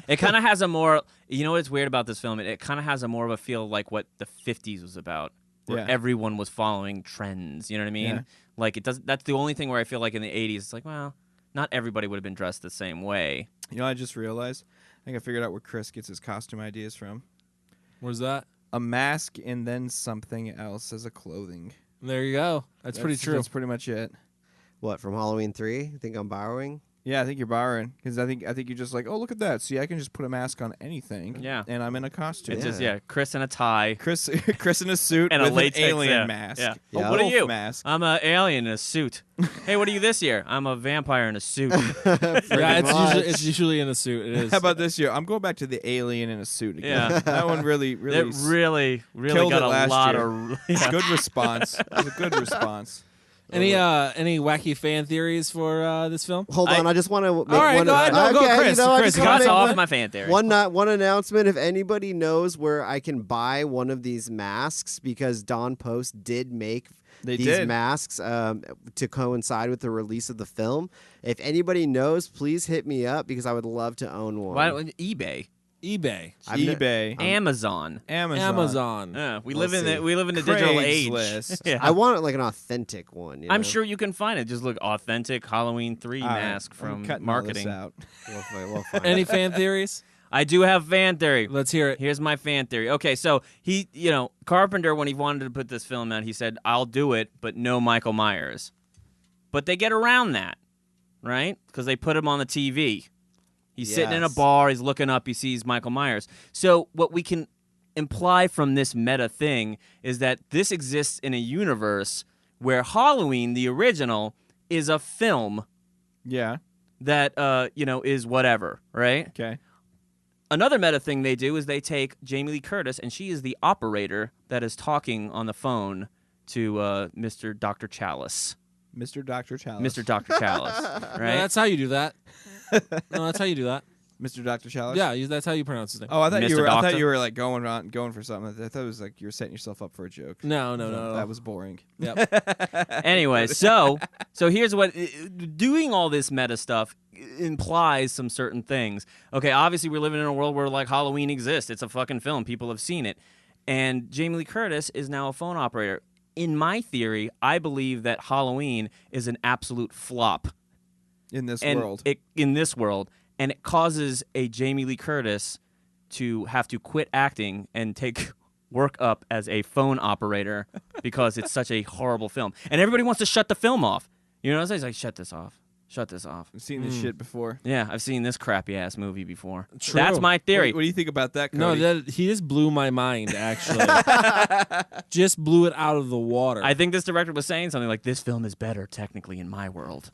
It kind of has a more, you know what's weird about this film? It kind of has a more of a feel like what the 50s was about, where Yeah. everyone was following trends. You know what I mean? Yeah. Like, it does. That's the only thing where I feel like in the 80s, it's like, well, not everybody would have been dressed the same way. You know, I just realized. I think I figured out where Chris gets his costume ideas from. where's that? A mask and then something else as a clothing. There you go. That's pretty true. That's pretty much it. What, from Halloween 3? You think I'm borrowing? Yeah, I think you're borrowing because I think you're just like, oh, look at that. See, I can just put a mask on anything. Yeah. and I'm in a costume. It's just, Chris in a tie. Chris in a suit And a with latex, an alien yeah. mask. Yeah. A Oh, what are wolf you? Mask. I'm an alien in a suit. Hey, what are you this year? I'm a vampire in a suit. Yeah, it's usually in a suit. It is. How about this year? I'm going back to the alien in a suit again. Yeah. That one really It really killed got it a last lot year. of. It's Yeah. a good response. It was a good response. Any wacky fan theories for this film? Hold on, I just want to make All right, one. go ahead. No, go, Chris. I Chris, just wanna Got make off one- my fan theory. One announcement. If anybody knows where I can buy one of these masks, because Don Post did make They these did. masks to coincide with the release of the film. If anybody knows, please hit me up because I would love to own one. Why don't eBay? eBay. eBay. Amazon. Amazon. We We'll live in see. the digital age. Craigslist. Yeah. I want like an authentic one. You I'm know? sure you can find it. Just look authentic Halloween 3 All right, mask I'm from cutting all this marketing. out. We'll find Any it. fan theories? I do have fan theory. Let's hear it. Here's my fan theory. Okay, so Carpenter, when he wanted to put this film out, he said, I'll do it, but no Michael Myers. But they get around that, right? Because they put him on the TV. He's sitting in a Yes. bar, he's looking up, he sees Michael Myers. So what we can imply from this meta thing is that this exists in a universe where Halloween, the original, is a film Yeah. that, is whatever, right? Okay. Another meta thing they do is they take Jamie Lee Curtis, and she is the operator that is talking on the phone to Mr. Dr. Chalice. Mr. Dr. Chalice. Mr. Dr. Chalice, No, right? that's how you do that. No, that's how you do that. Mr. Dr. Chalice. Yeah, that's how you pronounce his name. Oh, I thought Mr. I thought Doctor? you were like going for something. I thought it was like you were setting yourself up for a joke. No. That was boring. Yep. Anyway, so here's what doing all this meta stuff implies some certain things. Okay, obviously we're living in a world where like Halloween exists. It's a fucking film. People have seen it. And Jamie Lee Curtis is now a phone operator. in my theory, I believe that Halloween is an absolute flop in this and world. in this world, and it causes a Jamie Lee Curtis to have to quit acting and take work up as a phone operator because it's such a horrible film, and everybody wants to shut the film off. You know what I'm saying? It's like, shut this off. Shut this off. I've seen this shit before. Yeah, I've seen this crappy ass movie before. True. That's my theory. What do you think about that, Cody? No, he just blew my mind, actually. Just blew it out of the water. I think this director was saying something like, this film is better technically in my world.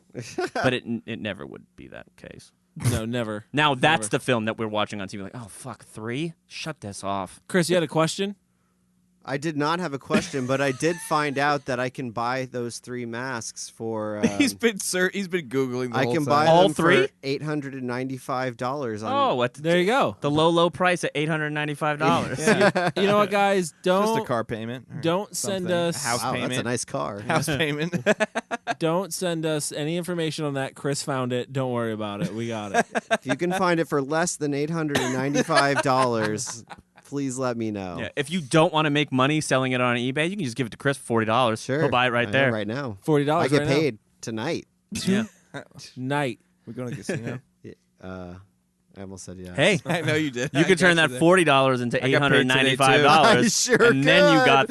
But it never would be that case. No, never. Now that's Never. the film that we're watching on TV. Like, oh, fuck, 3? Shut this off. Chris, you had a question? I did not have a question, but I did find out that I can buy those 3 masks for. He's been googling. I can buy them for $895 on. Oh, what? There you go. The low price at $895. You know what, guys? Don't just a car payment. or Don't send something. us a house Wow, payment. that's a nice car. House payment. Don't send us any information on that. Chris found it. Don't worry about it. We got it. If you can find it for less than $895, please let me know. Yeah, if you don't want to make money selling it on eBay, you can just give it to Chris for $40. Sure. He'll buy it right there. Right now. $40 I get right now. paid tonight. Yeah. Night. We're going to casino. I almost said yes. Hey, I know you did. you could turn that $40 into I got paid today, too. I $895, sure and then you could. got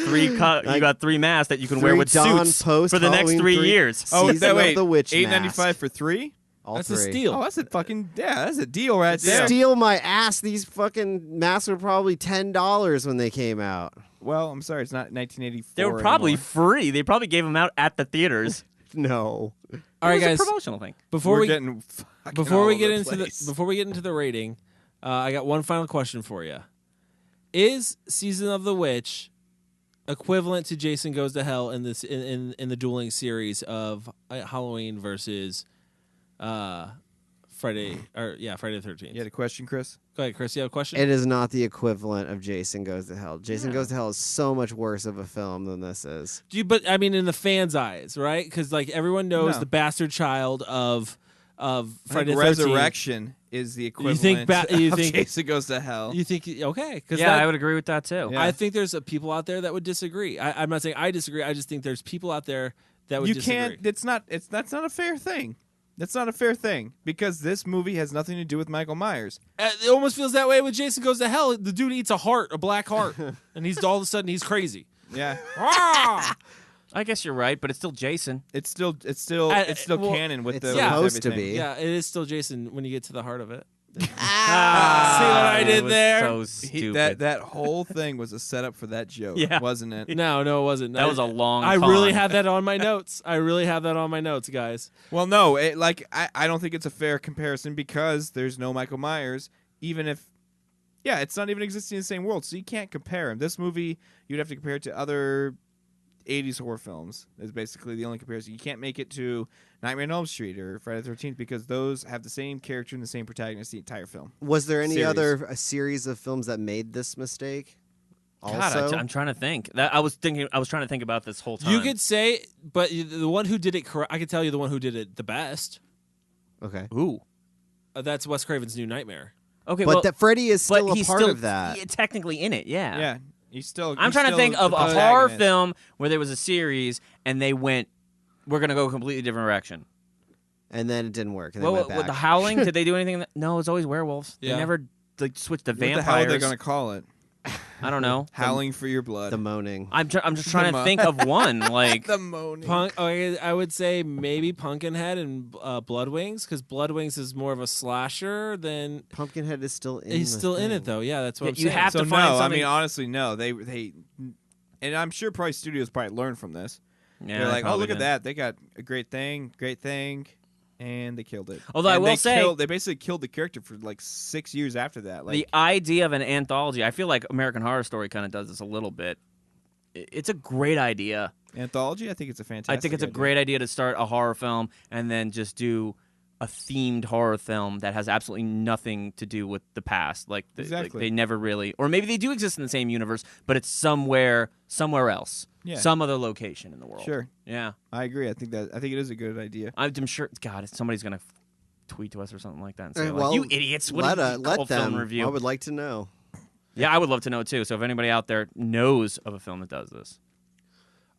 3 3 masks that you can wear 3 with Dawn suits Post for the next Halloween 3 3 years. Oh, Season that of wait, the Witch $8.95 mask. for 3? All That's 3. a steal. Oh, that's a deal right there. Steal my ass. These fucking masks were probably $10 when they came out. Well, I'm sorry, it's not 1984. They were probably anymore. free. They probably gave them out at the theaters. No. All right, It was guys. a promotional thing. Before We're we getting fucking before all we over get the into place. the rating, I got one final question for you. Is Season of the Witch equivalent to Jason Goes to Hell in this in the dueling series of Halloween versus Friday the 13th? You had a question, Chris? Go ahead, Chris. You have a question? It is not the equivalent of Jason Goes to Hell. Jason Goes to Hell is so much worse of a film than this is. But I mean, in the fans' eyes, right? Because like everyone knows No. the bastard child of I Friday think the 13th. Resurrection is the equivalent you of think- Jason Goes to Hell. You think okay? Because Yeah, I would agree with that too. Yeah. I think there's people out there that would disagree. I'm not saying I disagree. I just think there's people out there that would You disagree. can't. That's not a fair thing. That's not a fair thing because this movie has nothing to do with Michael Myers. It almost feels that way when Jason Goes to Hell. The dude eats a heart, a black heart, and he's all of a sudden he's crazy. Yeah, Ah! I guess you're right, but it's still Jason. it's still well, canon with it's the supposed with to everything. be. Yeah, it is still Jason when you get to the heart of it. See what I did there? So He- stupid. that whole thing was a setup for that joke, Yeah. wasn't it? No, it wasn't. That was a long I con. really have that on my notes. I really have that on my notes, guys. Well, no, I don't think it's a fair comparison because there's no Michael Myers. Even if, yeah, it's not even existing in the same world, so you can't compare him. This movie, you'd have to compare it to other 80s horror films. Is basically the only comparison. You can't make it to Nightmare on Elm Street or Friday the 13th because those have the same character and the same protagonist the entire film. Was there any Series. other series of films that made this mistake? God, Also, I'm trying to think. I was trying to think about this whole time. You could say, but the one who did it correct, I can tell you the one who did it the best. okay. Ooh. That's Wes Craven's New Nightmare. Okay, But well, that Freddy is but still a he's part still of that. technically in it. Yeah. Yeah, he's still. I'm he's trying to still think of the a horror protagonist. film where there was a series and they went, we're gonna go a completely different direction. And then it didn't work. And they Well, went with back. The Howling, did they do anything? No, it's always werewolves. Yeah. They never switched to What vampires. the hell are they going to call it? I don't know. Howling for your blood. The moaning. I'm just trying to mo- think of one. Like the moaning. I would say maybe Pumpkinhead and Blood Wings because Blood Wings is more of a slasher than Pumpkinhead is still in. he's the still in thing. it though. Yeah, that's what I'm You saying. have So to find no, I something. mean honestly, no. They and I'm sure probably studios probably learned from this. Yeah, They're like, oh probably look at did. that, they got a great thing, and they killed it. Although I And will they say- they basically killed the character for like 6 years after that. Like, The idea of an anthology, I feel like American Horror Story kind of does this a little bit. It's a great idea. anthology, I think it's a fantastic. I think it's a idea. great idea to start a horror film and then just do a themed horror film that has absolutely nothing to do with the past. Like Exactly. they never really, or maybe they do exist in the same universe, but it's somewhere else, Yeah. some other location in the world. Sure, Yeah, I agree. I think it is a good idea. I'm sure. God, somebody's gonna tweet to us or something like that and say, Hey, like, well, "You idiots! What is let cult them. film review?" I would like to know. Yeah, I would love to know too. So if anybody out there knows of a film that does this,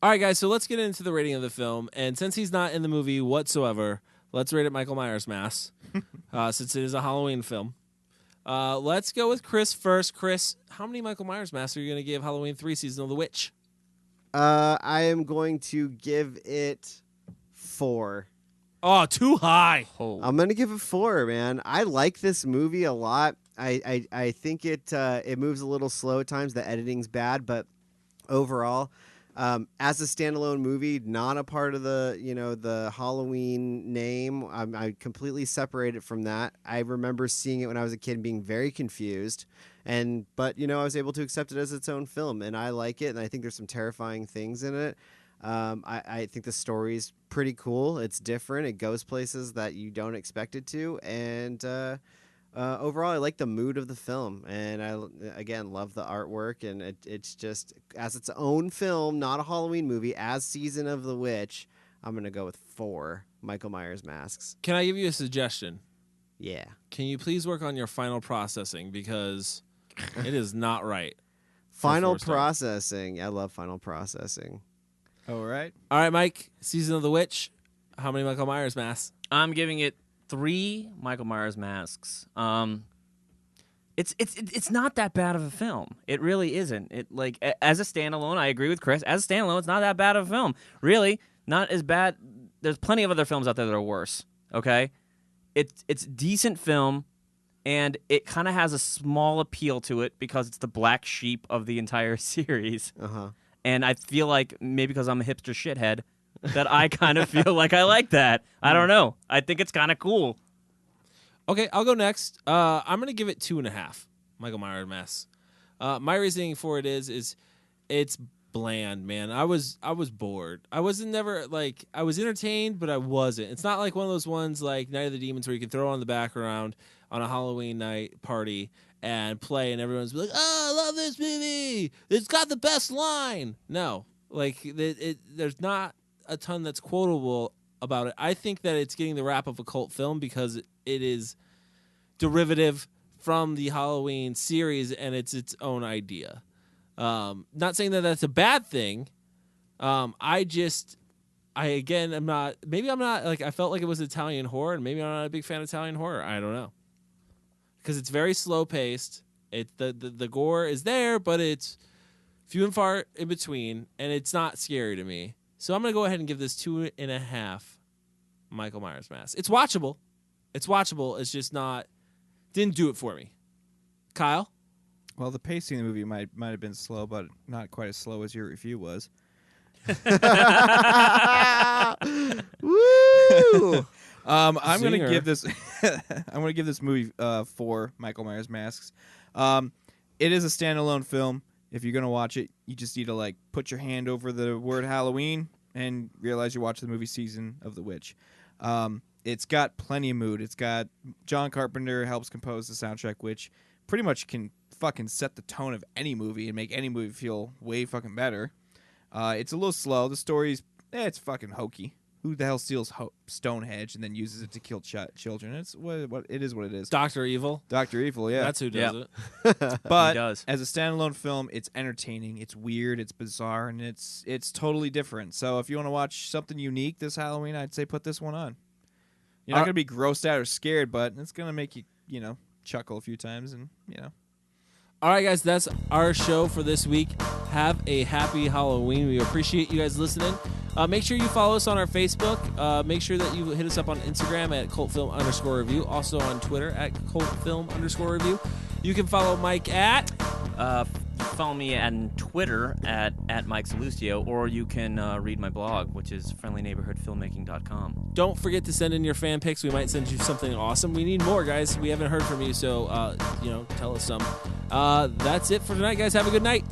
All right, guys, so let's get into the rating of the film. And since he's not in the movie whatsoever, let's rate it Michael Myers Mask, since it is a Halloween film. Let's go with Chris first. Chris, how many Michael Myers masks are you going to give Halloween 3 Season of the Witch? I am going to give it 4. Oh, too high. I'm going to give it 4, man. I like this movie a lot. I think it moves a little slow at times. The editing's bad, but overall, as a standalone movie, not a part of the Halloween name, I completely separated from that. I remember seeing it when I was a kid and being very confused, but I was able to accept it as its own film, and I like it, and I think there's some terrifying things in it. I think the story's pretty cool. It's different. It goes places that you don't expect it to, and overall, I like the mood of the film, and I, again, love the artwork, and it's just, as its own film, not a Halloween movie, as Season of the Witch, I'm going to go with 4 Michael Myers masks. Can I give you a suggestion? Yeah. Can you please work on your final processing, because it is not right. Final processing. I love final processing. All right. All right, Mike, Season of the Witch, how many Michael Myers masks? I'm giving it 3 Michael Myers masks. It's not that bad of a film. It really isn't. As a standalone, I agree with Chris. As a standalone, it's not that bad of a film. Really, not as bad. There's plenty of other films out there that are worse. Okay, it's a decent film, and it kind of has a small appeal to it because it's the black sheep of the entire series. And I feel like maybe because I'm a hipster shithead, that I kind of feel like I like that. I don't know. I think it's kind of cool. Okay, I'll go next. I'm going to give it 2.5 Michael Myers masks. My reasoning for it is it's bland, man. I was bored. I was entertained, but I wasn't. It's not like one of those ones like Night of the Demons where you can throw on the background on a Halloween night party and play, and everyone's like, "Oh, I love this movie. It's got the best line." No, there's not a ton that's quotable about it. I think that it's getting the rap of a cult film because it is derivative from the Halloween series and it's its own idea. Not saying that that's a bad thing. I'm not, I felt like it was Italian horror, and maybe I'm not a big fan of Italian horror. I don't know. Because it's very slow paced. The gore is there, but it's few and far in between, and it's not scary to me. So I'm going to go ahead and give this 2.5 Michael Myers masks. It's watchable. It's just didn't do it for me. Kyle? Well, the pacing of the movie might have been slow, but not quite as slow as your review was. Woo! I'm going to give this movie 4 Michael Myers masks. It is a standalone film. If you're going to watch it, you just need to put your hand over the word Halloween and realize you're watching the movie Season of the Witch. It's got plenty of mood. It's got John Carpenter helps compose the soundtrack, which pretty much can fucking set the tone of any movie and make any movie feel way fucking better. It's a little slow. The story's it's fucking hokey. Who the hell steals Stonehenge and then uses it to kill children? It's what it is. What it is. Dr. Evil. Dr. Evil, yeah. That's who does it. But He does. as a standalone film, it's entertaining. It's weird. It's bizarre, and it's totally different. So if you want to watch something unique this Halloween, I'd say put this one on. You're not gonna be grossed out or scared, but it's gonna make you chuckle a few times, and All right, guys, that's our show for this week. Have a happy Halloween. We appreciate you guys listening. Make sure you follow us on our Facebook. Make sure that you hit us up on Instagram at cultfilm_review. Also on Twitter at cultfilm_review. You can follow Mike at... Follow me on Twitter at Mike Salustio, or you can read my blog, which is friendlyneighborhoodfilmmaking.com. Don't forget to send in your fan pics. We might send you something awesome. We need more, guys. We haven't heard from you, so tell us some. That's it for tonight, guys. Have a good night.